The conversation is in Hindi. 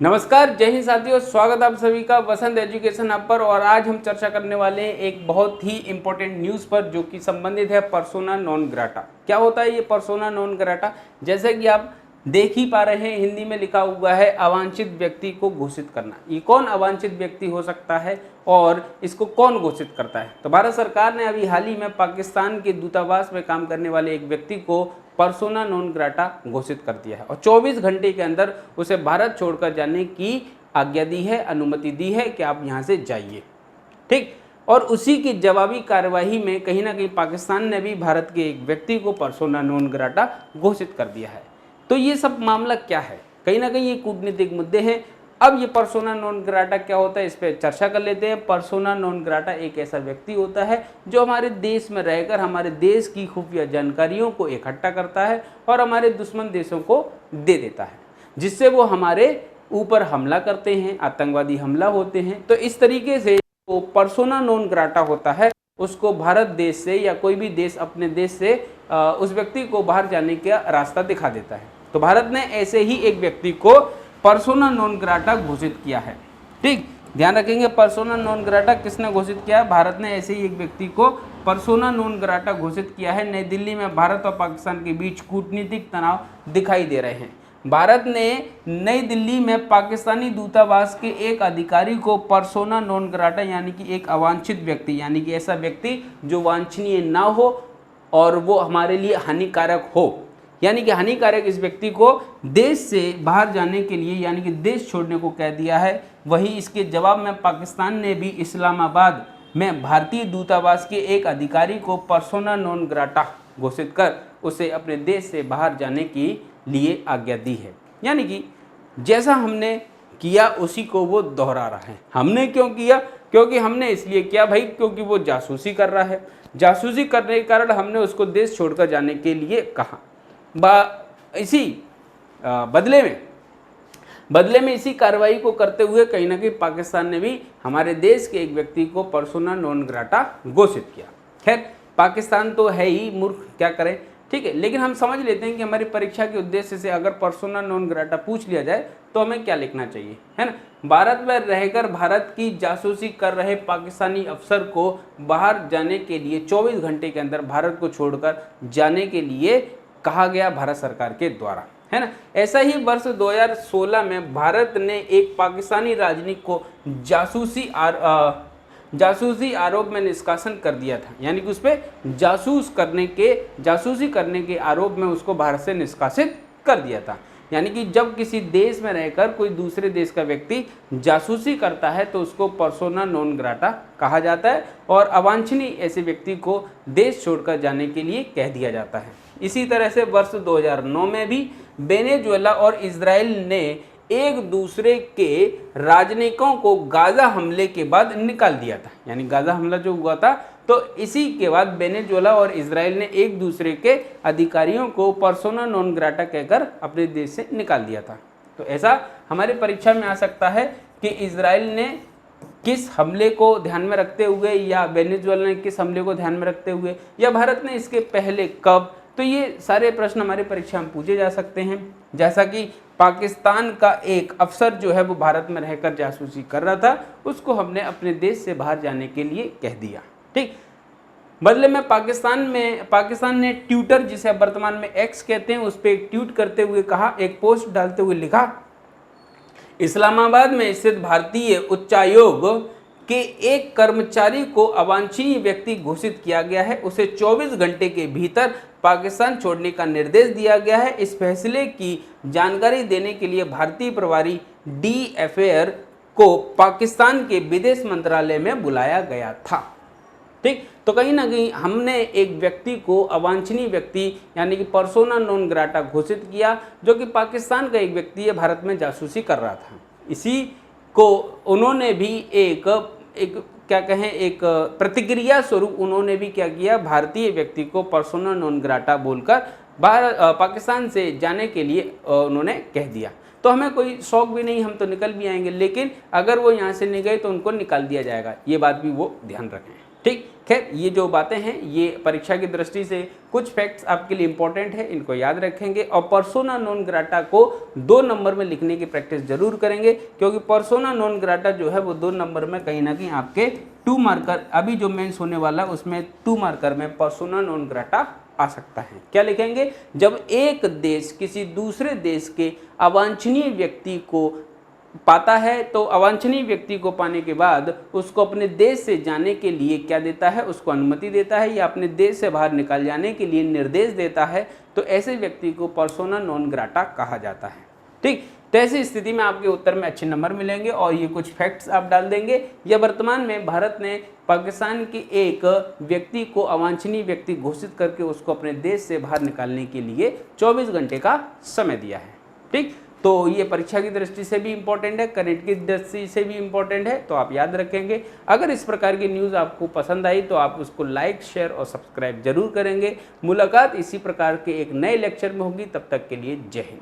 नमस्कार, जय हिंद साथियों। स्वागत आप सभी का वसंत एजुकेशन ऐप पर। और आज हम चर्चा करने वाले हैं एक बहुत ही इंपॉर्टेंट न्यूज़ पर जो कि संबंधित है पर्सोना नॉन ग्राटा। क्या होता है ये पर्सोना नॉन ग्राटा? जैसे कि आप देख ही पा रहे हैं, हिंदी में लिखा हुआ है अवांछित व्यक्ति को घोषित करना। ये कौन अवांछित व्यक्ति हो सकता है और इसको कौन घोषित करता है? तो भारत सरकार ने अभी हाल ही में पाकिस्तान के दूतावास में काम करने वाले एक व्यक्ति को पर्सोना नॉन ग्राटा घोषित कर दिया है और 24 घंटे के अंदर उसे भारत छोड़कर जाने की आज्ञा दी है, अनुमति दी है कि आप यहाँ से जाइए। ठीक। और उसी की जवाबी कार्यवाही में कहीं ना कहीं पाकिस्तान ने भी भारत के एक व्यक्ति को पर्सोना नॉन ग्राटा घोषित कर दिया है। तो ये सब मामला क्या है? कहीं ना कहीं ये कूटनीतिक मुद्दे हैं। अब ये पर्सोना नॉन ग्राटा क्या होता है, इस पर चर्चा कर लेते हैं। पर्सोना नॉन ग्राटा एक ऐसा व्यक्ति होता है जो हमारे देश में रहकर हमारे देश की खुफिया जानकारियों को इकट्ठा करता है और हमारे दुश्मन देशों को दे देता है, जिससे वो हमारे ऊपर हमला करते हैं, आतंकवादी हमला होते हैं। तो इस तरीके से वो पर्सोना नॉन ग्राटा होता है, उसको भारत देश से या कोई भी देश अपने देश से उस व्यक्ति को बाहर जाने का रास्ता दिखा देता है। तो भारत ने ऐसे ही एक व्यक्ति को पर्सोना नॉन ग्राटा घोषित किया है। ठीक, ध्यान रखेंगे, पर्सोना नॉन ग्राटा किसने घोषित किया? भारत ने ऐसे ही एक व्यक्ति को पर्सोना नॉन ग्राटा घोषित किया है। नई दिल्ली में भारत और पाकिस्तान के बीच कूटनीतिक तनाव दिखाई दे रहे हैं। भारत ने नई दिल्ली में पाकिस्तानी दूतावास के एक अधिकारी को पर्सोना नॉन ग्राटा यानी कि एक अवांछित व्यक्ति, यानी कि ऐसा व्यक्ति जो वांछनीय ना हो और वो हमारे लिए हानिकारक हो, यानी कि हानिकारक इस व्यक्ति को देश से बाहर जाने के लिए यानी कि देश छोड़ने को कह दिया है। वहीं इसके जवाब में पाकिस्तान ने भी इस्लामाबाद में भारतीय दूतावास के एक अधिकारी को पर्सोना नॉन ग्राटा घोषित कर उसे अपने देश से बाहर जाने के लिए आज्ञा दी है। यानी कि जैसा हमने किया उसी को वो दोहरा रहा है। हमने क्यों किया? क्योंकि हमने इसलिए किया भाई, क्योंकि वो जासूसी कर रहा है। जासूसी करने के कारण हमने उसको देश छोड़कर जाने के लिए कहा। इसी बदले में इसी कार्रवाई को करते हुए कहीं ना कहीं पाकिस्तान ने भी हमारे देश के एक व्यक्ति को पर्सोना नॉन ग्राटा घोषित किया। खैर, पाकिस्तान तो है ही मूर्ख, क्या करें। ठीक है, लेकिन हम समझ लेते हैं कि हमारी परीक्षा के उद्देश्य से अगर पर्सोना नॉन ग्राटा पूछ लिया जाए तो हमें क्या लिखना चाहिए, है ना? भारत में रहकर भारत की जासूसी कर रहे पाकिस्तानी अफसर को बाहर जाने के लिए 24 घंटे के अंदर भारत को छोड़कर जाने के लिए कहा गया भारत सरकार के द्वारा, है ना? ऐसा ही वर्ष 2016 में भारत ने एक पाकिस्तानी राजनयिक को जासूसी आरोप में निष्कासन कर दिया था। यानी कि उस पर जासूसी करने के आरोप में उसको भारत से निष्कासित कर दिया था। यानी कि जब किसी देश में रहकर कोई दूसरे देश का व्यक्ति जासूसी करता है तो उसको पर्सोना नॉन ग्राटा कहा जाता है और अवांछनीय ऐसे व्यक्ति को देश छोड़कर जाने के लिए कह दिया जाता है। इसी तरह से वर्ष 2009 में भी वेनेजुएला और इजराइल ने एक दूसरे के राजनयिकों को गाजा हमले के बाद निकाल दिया था। यानी गाजा हमला जो हुआ था तो इसी के बाद वेनेजुएला और इजराइल ने एक दूसरे के अधिकारियों को पर्सोना नॉन ग्राटा कहकर अपने देश से निकाल दिया था। तो ऐसा हमारी परीक्षा में आ सकता है कि इजराइल ने किस हमले को ध्यान में रखते हुए या वेनेजुएला ने किस हमले को ध्यान में रखते हुए या भारत ने इसके पहले कब। तो ये सारे प्रश्न हमारी परीक्षा में पूछे जा सकते हैं। जैसा कि पाकिस्तान का एक अफसर जो है वो भारत में रहकर जासूसी कर रहा था, उसको हमने अपने देश से बाहर जाने के लिए कह दिया। ठीक, बदले में पाकिस्तान ने ट्विटर, जिसे वर्तमान में एक्स कहते हैं, उस पर एक ट्वीट करते हुए कहा, एक पोस्ट डालते हुए लिखा, इस्लामाबाद में स्थित भारतीय उच्चायोग के एक कर्मचारी को अवांछनीय व्यक्ति घोषित किया गया है। उसे 24 घंटे के भीतर पाकिस्तान छोड़ने का निर्देश दिया गया है। इस फैसले की जानकारी देने के लिए भारतीय प्रभारी डी अफेयर को पाकिस्तान के विदेश मंत्रालय में बुलाया गया था। ठीक, तो कहीं ना कहीं हमने एक व्यक्ति को अवांछनीय व्यक्ति यानी कि पर्सोना नॉन ग्राटा घोषित किया, जो कि पाकिस्तान का एक व्यक्ति है, भारत में जासूसी कर रहा था। इसी को उन्होंने भी एक क्या कहें, एक प्रतिक्रिया स्वरूप उन्होंने भी क्या किया, भारतीय व्यक्ति को पर्सोना नॉन ग्राटा बोलकर पाकिस्तान से जाने के लिए उन्होंने कह दिया। तो हमें कोई शौक भी नहीं, हम तो निकल भी आएंगे, लेकिन अगर वो यहाँ से नहीं गए तो उनको निकाल दिया जाएगा। ये बात भी वो ध्यान रखें। ठीक, खैर ये जो बातें हैं ये परीक्षा की दृष्टि से कुछ फैक्ट्स आपके लिए इंपॉर्टेंट है, इनको याद रखेंगे और पर्सोना नॉन ग्राटा को 2 नंबर में लिखने की प्रैक्टिस जरूर करेंगे, क्योंकि पर्सोना नॉन ग्राटा जो है वो 2 नंबर में कहीं ना कहीं आपके 2 मार्कर, अभी जो मेंस होने वाला है उसमें 2 मार्कर में पर्सोना नॉन ग्राटा आ सकता है। क्या लिखेंगे? जब एक देश किसी दूसरे देश के अवांछनीय व्यक्ति को पाता है तो अवांछनीय व्यक्ति को पाने के बाद उसको अपने देश से जाने के लिए क्या देता है, उसको अनुमति देता है या अपने देश से बाहर निकल जाने के लिए निर्देश देता है, तो ऐसे व्यक्ति को पर्सोना नॉन ग्राटा कहा जाता है। ठीक, तो ऐसी स्थिति में आपके उत्तर में अच्छे नंबर मिलेंगे और ये कुछ फैक्ट्स आप डाल देंगे। या वर्तमान में भारत ने पाकिस्तान के एक व्यक्ति को अवांछनीय व्यक्ति घोषित करके उसको अपने देश से बाहर निकालने के लिए 24 घंटे का समय दिया है। ठीक, तो ये परीक्षा की दृष्टि से भी इम्पोर्टेंट है, करंट की दृष्टि से भी इम्पोर्टेंट है, तो आप याद रखेंगे। अगर इस प्रकार की न्यूज़ आपको पसंद आई तो आप उसको लाइक, शेयर और सब्सक्राइब जरूर करेंगे। मुलाकात इसी प्रकार के एक नए लेक्चर में होगी, तब तक के लिए जय हिंद।